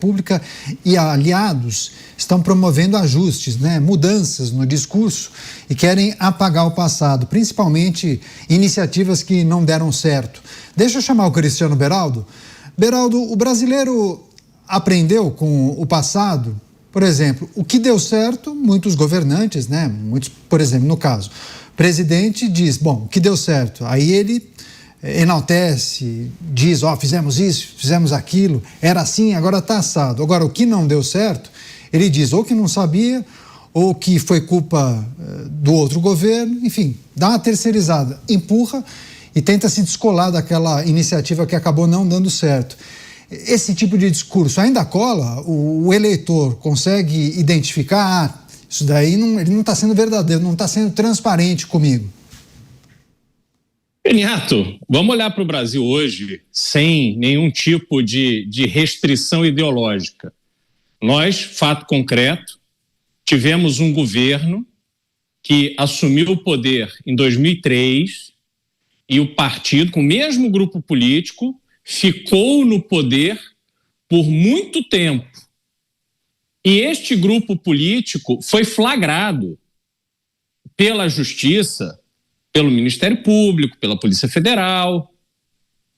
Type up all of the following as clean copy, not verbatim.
Pública e aliados estão promovendo ajustes, mudanças no discurso e querem apagar o passado, principalmente iniciativas que não deram certo. Deixa eu chamar o Cristiano Beraldo. Beraldo, o brasileiro aprendeu com o passado, por exemplo, o que deu certo, muitos governantes, muitos, por exemplo, no caso, o presidente diz, bom, o que deu certo, aí ele enaltece, diz, fizemos isso, fizemos aquilo, era assim, agora está assado. Agora, o que não deu certo, ele diz ou que não sabia, ou que foi culpa do outro governo, enfim, dá uma terceirizada, empurra e tenta se descolar daquela iniciativa que acabou não dando certo. Esse tipo de discurso ainda cola? O eleitor consegue identificar, isso daí ele não está sendo verdadeiro, não está sendo transparente comigo. Beniato, vamos olhar para o Brasil hoje sem nenhum tipo de restrição ideológica. Nós, fato concreto, tivemos um governo que assumiu o poder em 2003 e o partido, com o mesmo grupo político, ficou no poder por muito tempo. E este grupo político foi flagrado pela Justiça, pelo Ministério Público, pela Polícia Federal,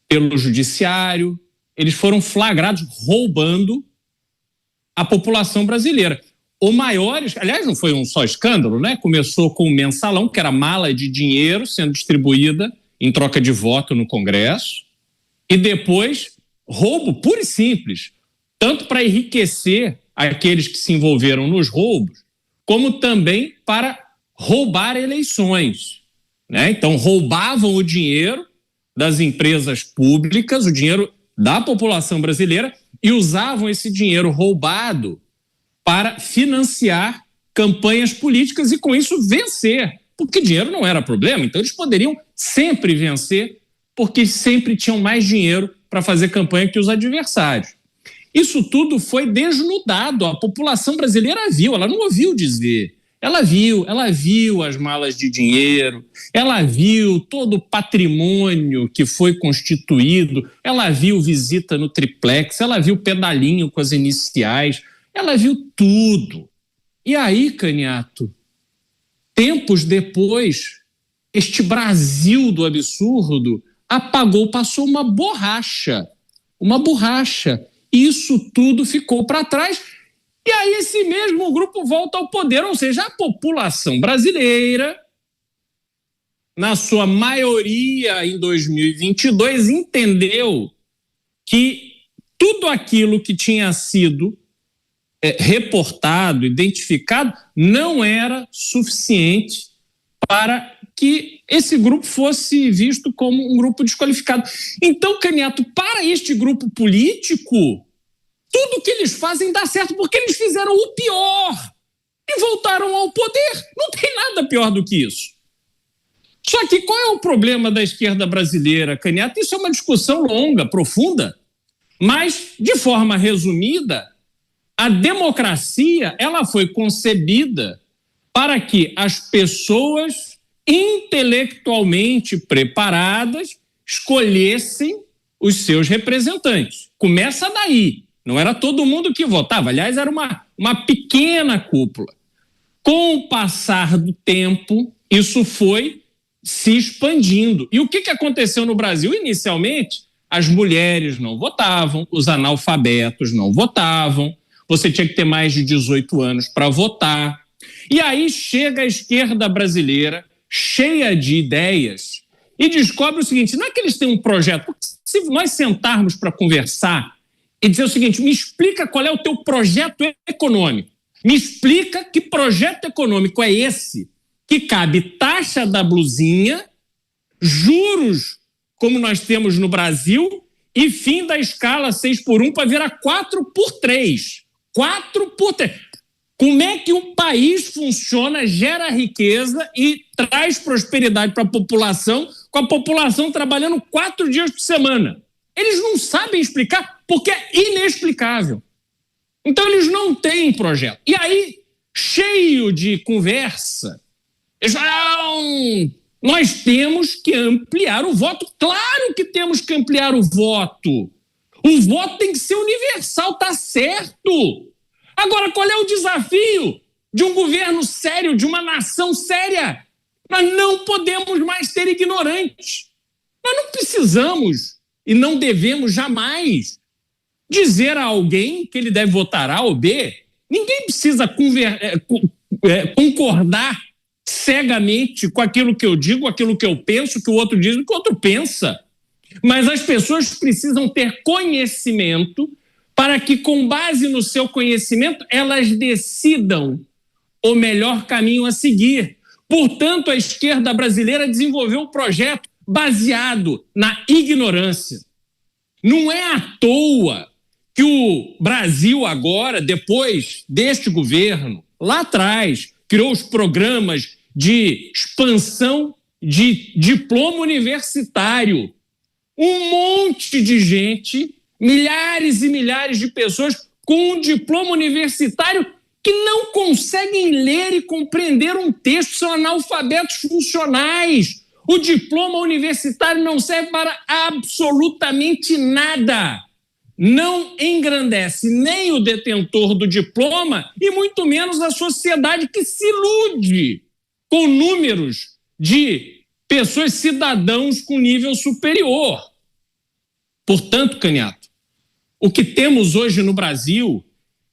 pelo Judiciário. Eles foram flagrados roubando a população brasileira. O maior, aliás, não foi um só escândalo, Começou com o mensalão, que era mala de dinheiro sendo distribuída em troca de voto no Congresso, e depois roubo puro e simples, tanto para enriquecer aqueles que se envolveram nos roubos, como também para roubar eleições. Então, roubavam o dinheiro das empresas públicas, o dinheiro da população brasileira, e usavam esse dinheiro roubado para financiar campanhas políticas e, com isso, vencer. Porque dinheiro não era problema, então eles poderiam sempre vencer, porque sempre tinham mais dinheiro para fazer campanha que os adversários. Isso tudo foi desnudado, a população brasileira viu, ela não ouviu dizer. Ela viu as malas de dinheiro, ela viu todo o patrimônio que foi constituído, ela viu visita no triplex, ela viu pedalinho com as iniciais, ela viu tudo. E aí, Caniato, tempos depois, este Brasil do absurdo apagou, passou uma borracha. E isso tudo ficou para trás. E aí esse mesmo grupo volta ao poder, ou seja, a população brasileira, na sua maioria em 2022, entendeu que tudo aquilo que tinha sido reportado, identificado, não era suficiente para que esse grupo fosse visto como um grupo desqualificado. Então, Caniato, para este grupo político, tudo que eles fazem dá certo, porque eles fizeram o pior e voltaram ao poder. Não tem nada pior do que isso. Só que qual é o problema da esquerda brasileira, Caniato? Isso é uma discussão longa, profunda, mas, de forma resumida, a democracia ela foi concebida para que as pessoas intelectualmente preparadas escolhessem os seus representantes. Começa daí. Não era todo mundo que votava, aliás, era uma pequena cúpula. Com o passar do tempo, isso foi se expandindo. E o que aconteceu no Brasil? Inicialmente, as mulheres não votavam, os analfabetos não votavam, você tinha que ter mais de 18 anos para votar. E aí chega a esquerda brasileira, cheia de ideias, e descobre o seguinte, não é que eles têm um projeto, porque se nós sentarmos para conversar e dizer o seguinte, me explica qual é o teu projeto econômico. Me explica que projeto econômico é esse que cabe taxa da blusinha, juros como nós temos no Brasil e fim da escala 6x1 para virar 4x3. 4x3. Como é que um país funciona, gera riqueza e traz prosperidade para a população, com a população trabalhando 4 dias por semana? Eles não sabem explicar porque é inexplicável. Então eles não têm projeto. E aí, cheio de conversa, eles falam, nós temos que ampliar o voto. Claro que temos que ampliar o voto. O voto tem que ser universal, tá certo. Agora, qual é o desafio de um governo sério, de uma nação séria? Nós não podemos mais ter ignorantes. Nós não precisamos e não devemos jamais dizer a alguém que ele deve votar A ou B. Ninguém precisa concordar cegamente com aquilo que eu digo, aquilo que eu penso, que o outro diz, o que o outro pensa. Mas as pessoas precisam ter conhecimento para que, com base no seu conhecimento, elas decidam o melhor caminho a seguir. Portanto, a esquerda brasileira desenvolveu um projeto baseado na ignorância. Não é à toa que o Brasil agora, depois deste governo, lá atrás, criou os programas de expansão de diploma universitário. Um monte de gente, milhares e milhares de pessoas com um diploma universitário que não conseguem ler e compreender um texto, são analfabetos funcionais. O diploma universitário não serve para absolutamente nada. Não engrandece nem o detentor do diploma e muito menos a sociedade que se ilude com números de pessoas, cidadãos com nível superior. Portanto, Canhato, o que temos hoje no Brasil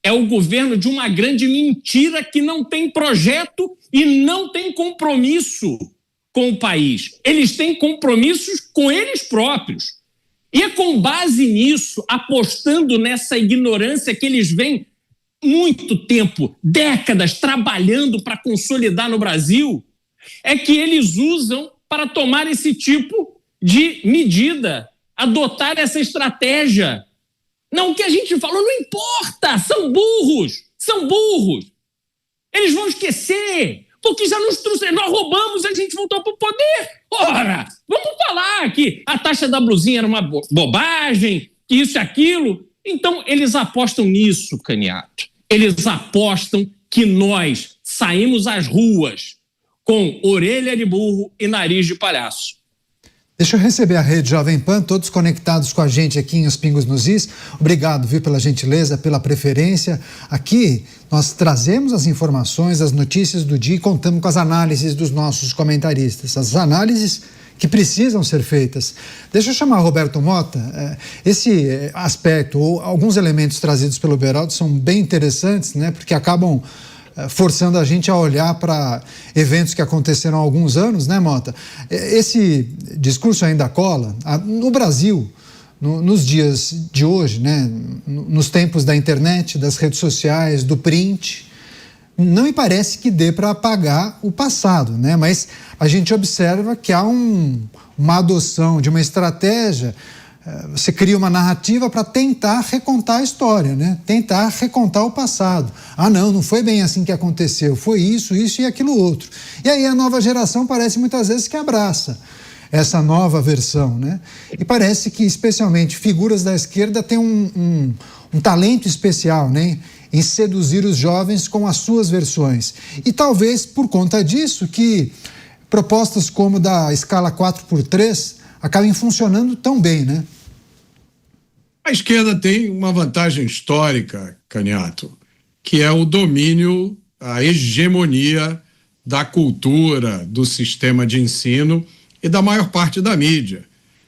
é o governo de uma grande mentira que não tem projeto e não tem compromisso com o país. Eles têm compromissos com eles próprios. E é com base nisso, apostando nessa ignorância que eles vêm muito tempo, décadas, trabalhando para consolidar no Brasil, é que eles usam para tomar esse tipo de medida, adotar essa estratégia. Não, o que a gente falou não importa, são burros. Eles vão esquecer, porque já nos trouxeram, nós roubamos, a gente voltou para o poder. Ora, vamos falar que a taxa da blusinha era uma bobagem, que isso e aquilo. Então, eles apostam nisso, Canhato. Eles apostam que nós saímos às ruas com orelha de burro e nariz de palhaço. Deixa eu receber a Rede Jovem Pan, todos conectados com a gente aqui em Os Pingos nos Is. Obrigado, viu, pela gentileza, pela preferência. Aqui nós trazemos as informações, as notícias do dia e contamos com as análises dos nossos comentaristas. As análises que precisam ser feitas. Deixa eu chamar Roberto Mota. Esse aspecto, ou alguns elementos trazidos pelo Beraldo são bem interessantes, né, porque acabam forçando a gente a olhar para eventos que aconteceram há alguns anos, né, Mota? Esse discurso ainda cola. No Brasil, nos dias de hoje, né, nos tempos da internet, das redes sociais, do print, não me parece que dê para apagar o passado, né? Mas a gente observa que há uma adoção de uma estratégia. Você cria uma narrativa para tentar recontar a história, né? Tentar recontar o passado. Não foi bem assim que aconteceu, foi isso e aquilo outro. E aí a nova geração parece muitas vezes que abraça essa nova versão, né? E parece que especialmente figuras da esquerda têm um talento especial, né, em seduzir os jovens com as suas versões. E talvez por conta disso que propostas como da escala 4x3 acabem funcionando tão bem, né? A esquerda tem uma vantagem histórica, Canhato, que é o domínio, a hegemonia da cultura, do sistema de ensino e da maior parte da mídia.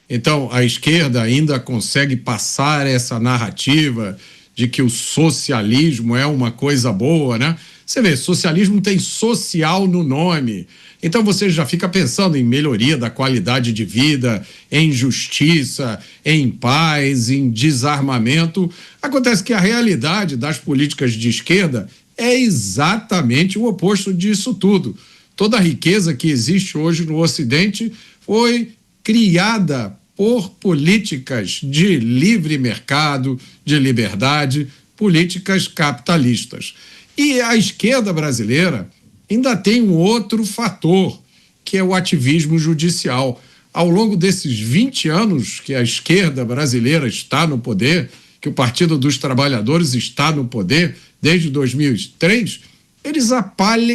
Então, a esquerda ainda consegue passar essa narrativa de que o socialismo é uma coisa boa, né? Você vê, socialismo tem social no nome. Então você já fica pensando em melhoria da qualidade de vida, em justiça, em paz, em desarmamento. Acontece que a realidade das políticas de esquerda é exatamente o oposto disso tudo. Toda a riqueza que existe hoje no Ocidente foi criada por políticas de livre mercado, de liberdade, políticas capitalistas. E a esquerda brasileira ainda tem um outro fator, que é o ativismo judicial. Ao longo desses 20 anos que a esquerda brasileira está no poder, que o Partido dos Trabalhadores está no poder desde 2003, eles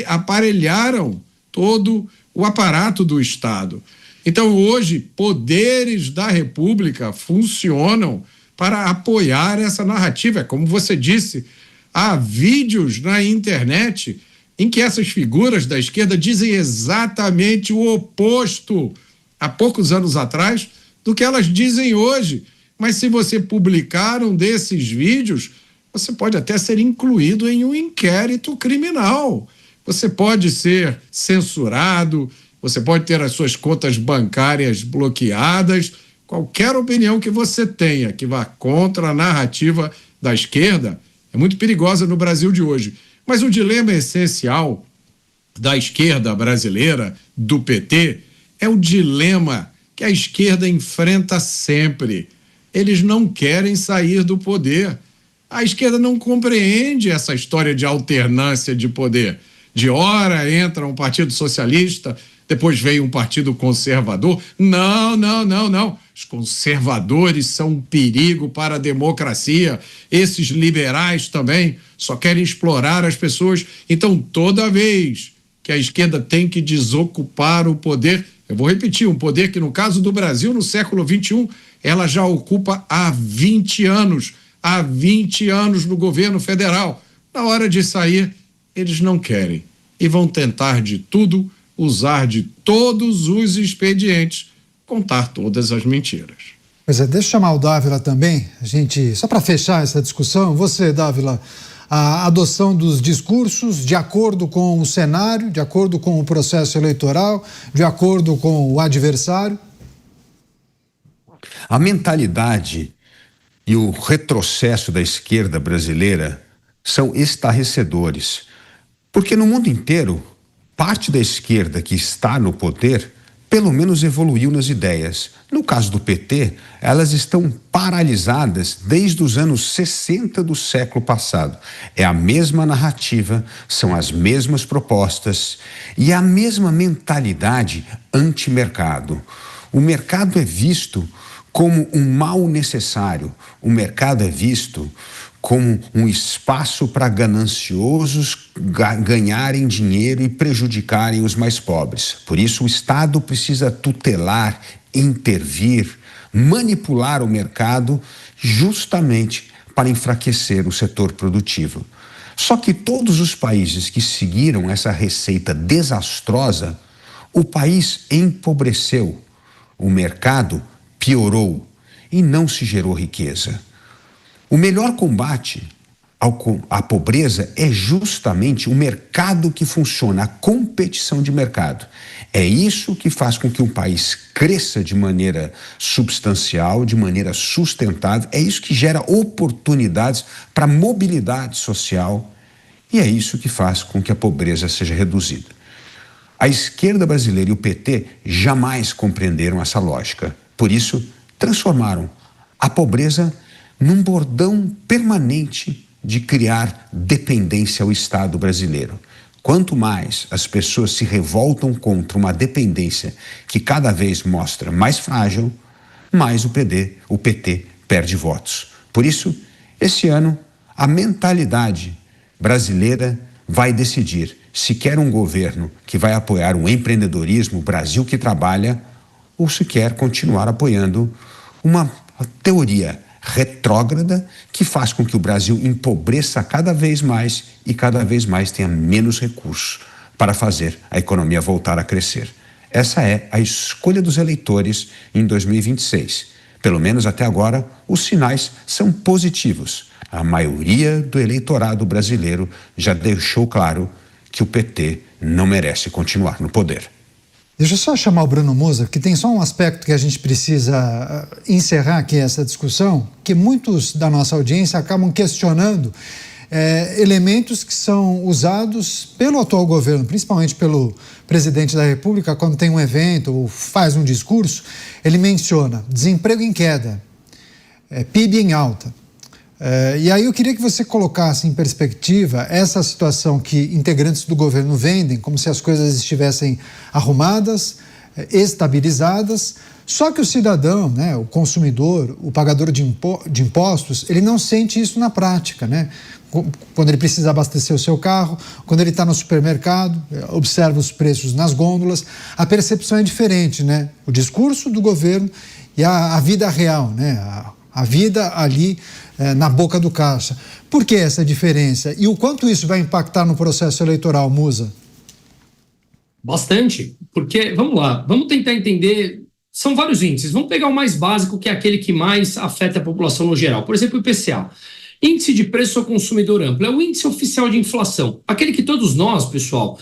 aparelharam todo o aparato do Estado. Então, hoje, poderes da República funcionam para apoiar essa narrativa. É como você disse, há vídeos na internet em que essas figuras da esquerda dizem exatamente o oposto, há poucos anos atrás, do que elas dizem hoje. Mas se você publicar um desses vídeos, você pode até ser incluído em um inquérito criminal. Você pode ser censurado, você pode ter as suas contas bancárias bloqueadas. Qualquer opinião que você tenha que vá contra a narrativa da esquerda é muito perigosa no Brasil de hoje. Mas o dilema essencial da esquerda brasileira, do PT, é o dilema que a esquerda enfrenta sempre. Eles não querem sair do poder. A esquerda não compreende essa história de alternância de poder. De hora entra um partido socialista, depois vem um partido conservador. Não. Os conservadores são um perigo para a democracia. Esses liberais também só querem explorar as pessoas. Então, toda vez que a esquerda tem que desocupar o poder, eu vou repetir, um poder que no caso do Brasil, no século XXI, ela já ocupa há 20 anos. Há 20 anos no governo federal. Na hora de sair, eles não querem. E vão tentar de tudo, usar de todos os expedientes, contar todas as mentiras. Pois é, deixa eu chamar o Dávila também, só para fechar essa discussão, você, Dávila, a adoção dos discursos de acordo com o cenário, de acordo com o processo eleitoral, de acordo com o adversário? A mentalidade e o retrocesso da esquerda brasileira são estarrecedores, porque no mundo inteiro, parte da esquerda que está no poder, pelo menos evoluiu nas ideias. No caso do PT, elas estão paralisadas desde os anos 60 do século passado. É a mesma narrativa, são as mesmas propostas e a mesma mentalidade anti-mercado. O mercado é visto como um mal necessário. O mercado é visto como um espaço para gananciosos ganharem dinheiro e prejudicarem os mais pobres. Por isso, o Estado precisa tutelar, intervir, manipular o mercado justamente para enfraquecer o setor produtivo. Só que todos os países que seguiram essa receita desastrosa, o país empobreceu, o mercado piorou e não se gerou riqueza. O melhor combate à pobreza é justamente o mercado que funciona, a competição de mercado. É isso que faz com que um país cresça de maneira substancial, de maneira sustentável, é isso que gera oportunidades para a mobilidade social e é isso que faz com que a pobreza seja reduzida. A esquerda brasileira e o PT jamais compreenderam essa lógica. Por isso, transformaram a pobreza num bordão permanente de criar dependência ao Estado brasileiro. Quanto mais as pessoas se revoltam contra uma dependência que cada vez mostra mais frágil, mais o PT perde votos. Por isso, esse ano, a mentalidade brasileira vai decidir se quer um governo que vai apoiar o empreendedorismo, o Brasil que trabalha, ou se quer continuar apoiando uma teoria retrógrada que faz com que o Brasil empobreça cada vez mais e cada vez mais tenha menos recursos para fazer a economia voltar a crescer. Essa é a escolha dos eleitores em 2026. Pelo menos até agora, os sinais são positivos. A maioria do eleitorado brasileiro já deixou claro que o PT não merece continuar no poder. Deixa eu só chamar o Bruno Musa, porque tem só um aspecto que a gente precisa encerrar aqui essa discussão, que muitos da nossa audiência acabam questionando elementos que são usados pelo atual governo, principalmente pelo presidente da República, quando tem um evento ou faz um discurso, ele menciona desemprego em queda, PIB em alta. E aí eu queria que você colocasse em perspectiva essa situação que integrantes do governo vendem, como se as coisas estivessem arrumadas, estabilizadas, só que o cidadão, né, o consumidor, o pagador de impostos, ele não sente isso na prática, né? Quando ele precisa abastecer o seu carro, quando ele está no supermercado, observa os preços nas gôndolas, a percepção é diferente, né? O discurso do governo e a vida real, né? a vida ali na boca do caixa. Por que essa diferença? E o quanto isso vai impactar no processo eleitoral, Musa? Bastante, porque, vamos lá, vamos tentar entender, são vários índices, vamos pegar o mais básico, que é aquele que mais afeta a população no geral, por exemplo, o IPCA, Índice de Preço ao Consumidor Amplo, é o índice oficial de inflação, aquele que todos nós, pessoal,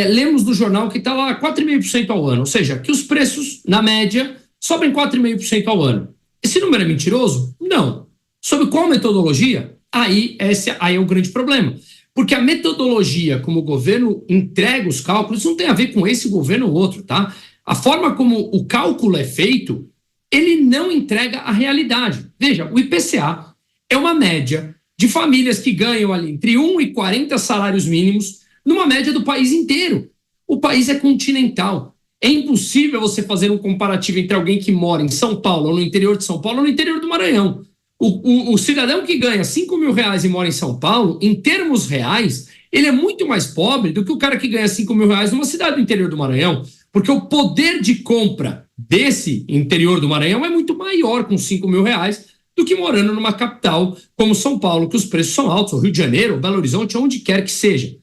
lemos no jornal que está lá 4,5% ao ano, ou seja, que os preços, na média, sobem 4,5% ao ano. Esse número é mentiroso? Não. Sob qual metodologia? Aí é o grande problema. Porque a metodologia como o governo entrega os cálculos não tem a ver com esse governo ou outro, tá? A forma como o cálculo é feito, ele não entrega a realidade. Veja, o IPCA é uma média de famílias que ganham ali entre 1 e 40 salários mínimos, numa média do país inteiro. O país é continental. É impossível você fazer um comparativo entre alguém que mora em São Paulo, ou no interior de São Paulo, ou no interior do Maranhão. O cidadão que ganha R$5.000 e mora em São Paulo, em termos reais, ele é muito mais pobre do que o cara que ganha R$5.000 numa cidade do interior do Maranhão, porque o poder de compra desse interior do Maranhão é muito maior com R$5.000 do que morando numa capital como São Paulo, que os preços são altos, ou Rio de Janeiro, ou Belo Horizonte, onde quer que seja.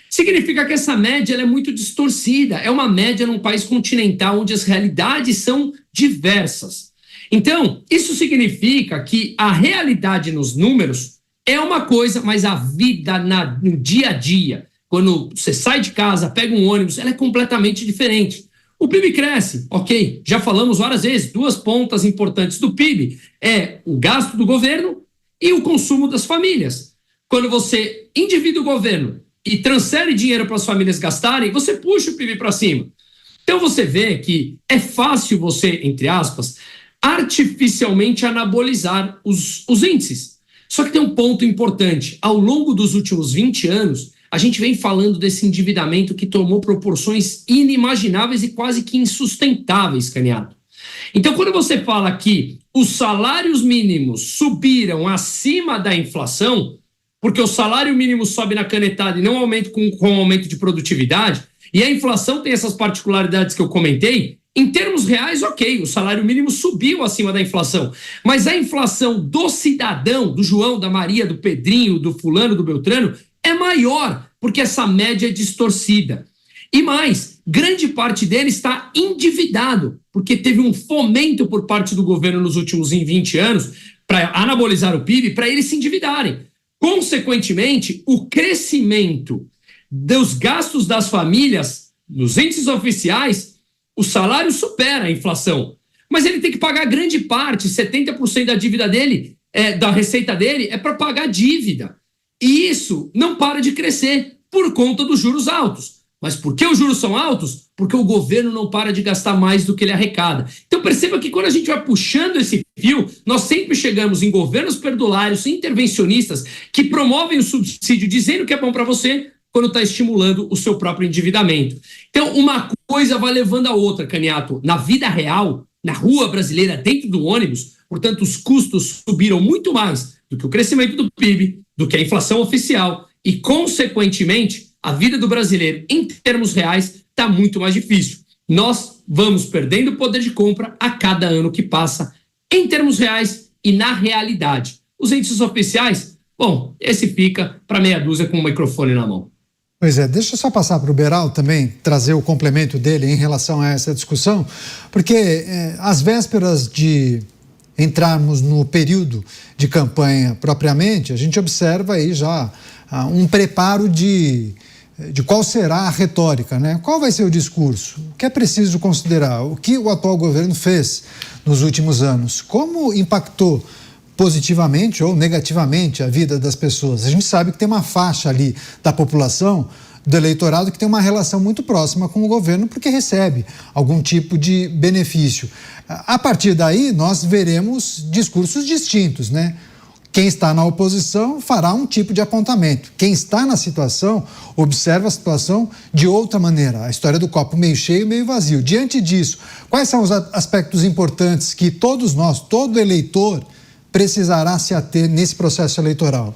Significa que essa média ela é muito distorcida, é uma média num país continental onde as realidades são diversas. Então, isso significa que a realidade nos números é uma coisa, mas a vida no dia a dia, quando você sai de casa, pega um ônibus, ela é completamente diferente. O PIB cresce, ok, já falamos várias vezes, duas pontas importantes do PIB é o gasto do governo e o consumo das famílias. Quando você endivida o governo e transfere dinheiro para as famílias gastarem, você puxa o PIB para cima. Então você vê que é fácil você, entre aspas, artificialmente anabolizar os índices. Só que tem um ponto importante. Ao longo dos últimos 20 anos, a gente vem falando desse endividamento que tomou proporções inimagináveis e quase que insustentáveis, Caniato. Então, quando você fala que os salários mínimos subiram acima da inflação, porque o salário mínimo sobe na canetada e não aumenta com o aumento de produtividade, e a inflação tem essas particularidades que eu comentei, em termos reais, ok, o salário mínimo subiu acima da inflação, mas a inflação do cidadão, do João, da Maria, do Pedrinho, do fulano, do Beltrano, é maior, porque essa média é distorcida. E mais, grande parte dele está endividado, porque teve um fomento por parte do governo nos últimos 20 anos para anabolizar o PIB, para eles se endividarem. Consequentemente, o crescimento dos gastos das famílias, nos índices oficiais, o salário supera a inflação, mas ele tem que pagar grande parte, 70% da dívida dele, da receita dele, é para pagar dívida. E isso não para de crescer por conta dos juros altos. Mas por que os juros são altos? Porque o governo não para de gastar mais do que ele arrecada. Então perceba que quando a gente vai puxando esse fio, nós sempre chegamos em governos perdulários, intervencionistas, que promovem o subsídio dizendo que é bom para você, quando está estimulando o seu próprio endividamento. Então, uma coisa vai levando a outra, Caniato. Na vida real, na rua brasileira, dentro do ônibus, portanto, os custos subiram muito mais do que o crescimento do PIB, do que a inflação oficial e, consequentemente, a vida do brasileiro, em termos reais, está muito mais difícil. Nós vamos perdendo poder de compra a cada ano que passa, em termos reais e na realidade. Os índices oficiais, bom, esse fica para meia dúzia com o microfone na mão. Pois é, deixa eu só passar para o Beral também, trazer o complemento dele em relação a essa discussão, porque às vésperas de entrarmos no período de campanha propriamente, a gente observa aí já um preparo de qual será a retórica, né? Qual vai ser o discurso? O que é preciso considerar? O que o atual governo fez nos últimos anos? Como impactou positivamente ou negativamente a vida das pessoas? A gente sabe que tem uma faixa ali da população, do eleitorado, que tem uma relação muito próxima com o governo porque recebe algum tipo de benefício. A partir daí, nós veremos discursos distintos, né? Quem está na oposição fará um tipo de apontamento. Quem está na situação, observa a situação de outra maneira. A história do copo meio cheio, meio vazio. Diante disso, quais são os aspectos importantes que todos nós, todo eleitor, precisará se ater nesse processo eleitoral?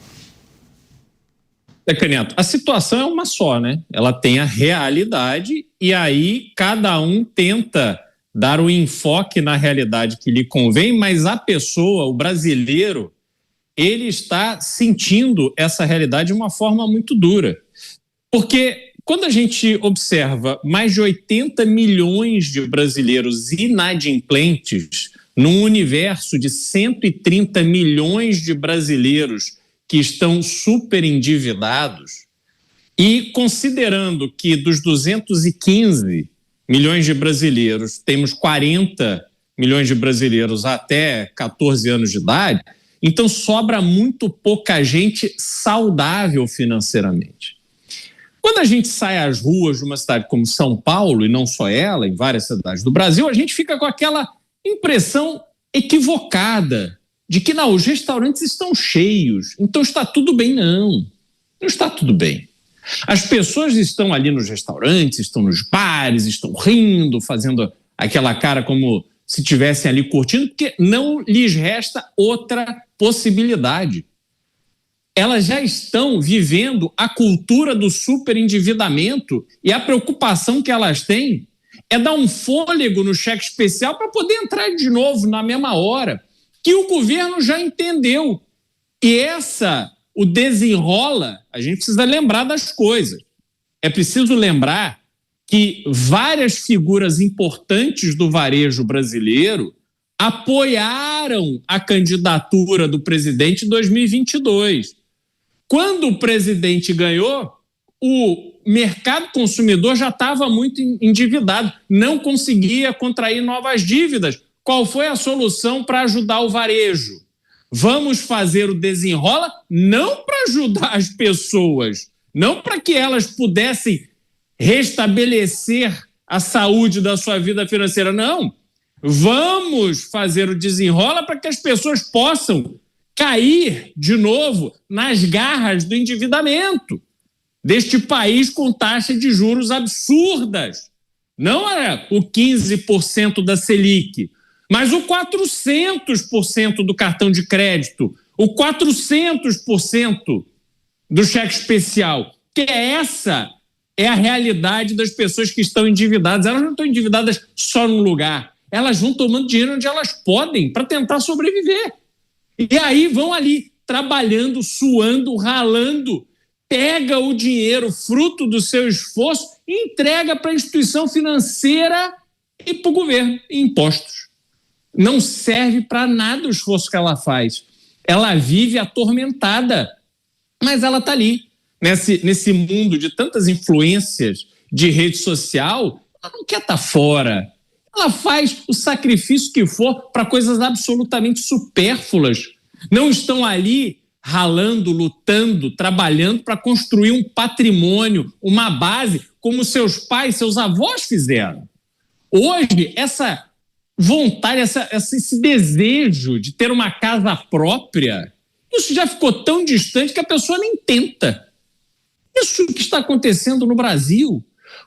Caniato, a situação é uma só, né? Ela tem a realidade e aí cada um tenta dar o enfoque na realidade que lhe convém, mas a pessoa, o brasileiro, ele está sentindo essa realidade de uma forma muito dura. Porque quando a gente observa mais de 80 milhões de brasileiros inadimplentes num universo de 130 milhões de brasileiros que estão super endividados, e considerando que dos 215 milhões de brasileiros, temos 40 milhões de brasileiros até 14 anos de idade, então sobra muito pouca gente saudável financeiramente. Quando a gente sai às ruas de uma cidade como São Paulo, e não só ela, em várias cidades do Brasil, a gente fica com aquela impressão equivocada de que não, os restaurantes estão cheios, então está tudo bem. Não está tudo bem. As pessoas estão ali nos restaurantes, estão nos bares, estão rindo, fazendo aquela cara como se estivessem ali curtindo, porque não lhes resta outra possibilidade. Elas já estão vivendo a cultura do superendividamento e a preocupação que elas têm é dar um fôlego no cheque especial para poder entrar de novo na mesma hora, que o governo já entendeu. E o desenrola, a gente precisa lembrar das coisas. É preciso lembrar que várias figuras importantes do varejo brasileiro apoiaram a candidatura do presidente em 2022. Quando o presidente ganhou, o mercado consumidor já estava muito endividado, não conseguia contrair novas dívidas. Qual foi a solução para ajudar o varejo? Vamos fazer o desenrola não para ajudar as pessoas, não para que elas pudessem restabelecer a saúde da sua vida financeira, não. Vamos fazer o desenrola para que as pessoas possam cair de novo nas garras do endividamento deste país com taxa de juros absurdas. Não é o 15% da Selic, mas o 400% do cartão de crédito, o 400% do cheque especial, que essa é a realidade das pessoas que estão endividadas. Elas não estão endividadas só num lugar, elas vão tomando dinheiro onde elas podem para tentar sobreviver. E aí vão ali trabalhando, suando, ralando, pega o dinheiro, fruto do seu esforço, e entrega para a instituição financeira e para o governo, em impostos. Não serve para nada o esforço que ela faz. Ela vive atormentada, mas ela está ali, nesse mundo de tantas influências de rede social, ela não quer estar fora. Ela faz o sacrifício que for para coisas absolutamente supérfluas. Não estão ali ralando, lutando, trabalhando para construir um patrimônio, uma base, como seus pais, seus avós fizeram. Hoje, essa vontade, esse desejo de ter uma casa própria, isso já ficou tão distante que a pessoa nem tenta. Isso que está acontecendo no Brasil.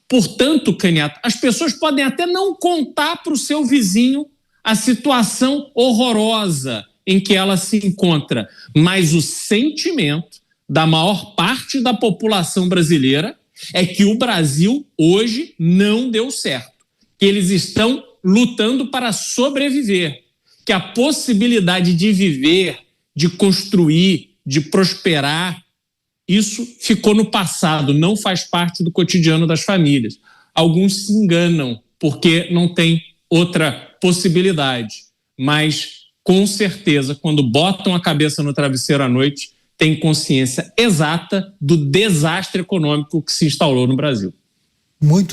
Portanto, Caniato, as pessoas podem até não contar para o seu vizinho a situação horrorosa em que ela se encontra, mas o sentimento da maior parte da população brasileira é que o Brasil hoje não deu certo, que eles estão lutando para sobreviver, que a possibilidade de viver, de construir, de prosperar, isso ficou no passado, não faz parte do cotidiano das famílias. Alguns se enganam porque não tem outra possibilidade, mas com certeza, quando botam a cabeça no travesseiro à noite, têm consciência exata do desastre econômico que se instaurou no Brasil. Muito